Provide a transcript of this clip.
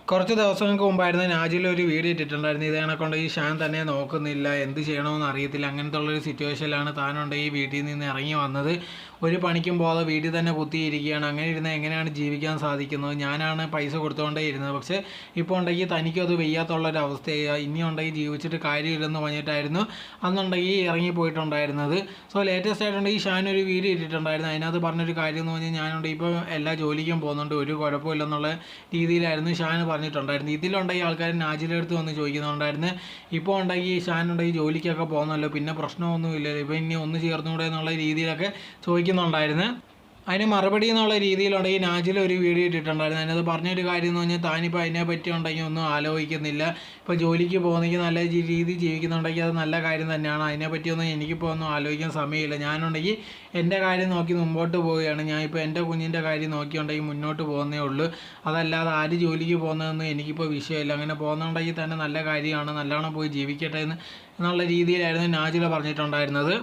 കുറച്ച് ദിവസങ്ങൾക്ക് മുമ്പായിരുന്നു നാജിൽ ഒരു വീഡിയോ ഇട്ടിട്ടുണ്ടായിരുന്നു. ഇത് കണക്കൊണ്ട് ഈ ഷാൻ തന്നെ നോക്കുന്നില്ല, എന്ത് ചെയ്യണമെന്ന് അറിയത്തില്ല, അങ്ങനത്തെ ഉള്ളൊരു സിറ്റുവേഷനിലാണ് താനുണ്ട് ഈ വീട്ടിൽ നിന്ന് ഇറങ്ങി വന്നത്. ഒരു പണിക്കും പോകാതെ വീട്ടിൽ തന്നെ കുത്തിയിരിക്കുകയാണ്. അങ്ങനെ ഇരുന്ന് എങ്ങനെയാണ് ജീവിക്കാൻ സാധിക്കുന്നത്? ഞാനാണ് പൈസ കൊടുത്തുകൊണ്ടേ ഇരുന്നത്, പക്ഷേ ഇപ്പോൾ ഉണ്ടെങ്കിൽ തനിക്കും അത് വയ്യാത്തുള്ളൊരവസ്ഥയാണ്. ഇനി ഉണ്ടെങ്കിൽ ജീവിച്ചിട്ട് കാര്യമില്ലെന്ന് പറഞ്ഞിട്ടായിരുന്നു അന്നുണ്ടെങ്കിൽ ഇറങ്ങിപ്പോയിട്ടുണ്ടായിരുന്നത്. സോ ലേറ്റസ്റ്റ് ആയിട്ടുണ്ടെങ്കിൽ ഷാൻ ഒരു വീഡിയോ ഇട്ടിട്ടുണ്ടായിരുന്നു. അതിനകത്ത് പറഞ്ഞൊരു കാര്യം എന്ന് പറഞ്ഞാൽ ഞാനുണ്ട് ഇപ്പോൾ എല്ലാ ജോലിക്കും പോകുന്നുണ്ട്, ഒരു കുഴപ്പമില്ലെന്നുള്ള രീതിയിലായിരുന്നു ഷാൻ പറഞ്ഞിട്ടുണ്ടായിരുന്നു. ഇതിലുണ്ടെങ്കിൽ ആൾക്കാർ നാജിലെ അടുത്ത് വന്ന് ചോദിക്കുന്നുണ്ടായിരുന്നു, ഇപ്പോൾ ഉണ്ടെങ്കിൽ ഷാൻ ഉണ്ടെങ്കിൽ ജോലിക്കൊക്കെ പോകുന്നല്ലോ, പിന്നെ പ്രശ്നമൊന്നുമില്ലല്ലോ, ഇപ്പോൾ ഇനി ഒന്ന് ചേർന്നുകൂടെ എന്നുള്ള രീതിയിലൊക്കെ ചോദിക്കുന്നുണ്ടായിരുന്നു. അതിന് മറുപടി എന്നുള്ള രീതിയിലുണ്ടെങ്കിൽ നാജിൽ ഒരു വീഡിയോ ഇട്ടിട്ടുണ്ടായിരുന്നു. അതിനകത്ത് പറഞ്ഞൊരു കാര്യം എന്ന് പറഞ്ഞാൽ താനിപ്പോൾ അതിനെ പറ്റി ഉണ്ടെങ്കിൽ ഒന്നും ആലോചിക്കുന്നില്ല, ഇപ്പോൾ ജോലിക്ക് പോകുന്നെങ്കിൽ നല്ല രീതി ജീവിക്കുന്നുണ്ടെങ്കിൽ അത് നല്ല കാര്യം തന്നെയാണ്, അതിനെപ്പറ്റിയൊന്നും എനിക്കിപ്പോൾ ഒന്നും ആലോചിക്കാൻ സമയമില്ല, ഞാനുണ്ടെങ്കിൽ എൻ്റെ കാര്യം നോക്കി മുമ്പോട്ട് പോവുകയാണ്, ഞാനിപ്പോൾ എൻ്റെ കുഞ്ഞിൻ്റെ കാര്യം നോക്കിയുണ്ടെങ്കിൽ മുന്നോട്ട് പോകുന്നേ ഉള്ളൂ, അതല്ലാതെ ആര് ജോലിക്ക് പോകുന്നതെന്ന് എനിക്കിപ്പോൾ വിഷയമില്ല, അങ്ങനെ പോകുന്നുണ്ടെങ്കിൽ തന്നെ നല്ല കാര്യമാണ്, നല്ലോണം പോയി ജീവിക്കട്ടെ എന്നുള്ള രീതിയിലായിരുന്നു നാജിൽ പറഞ്ഞിട്ടുണ്ടായിരുന്നത്.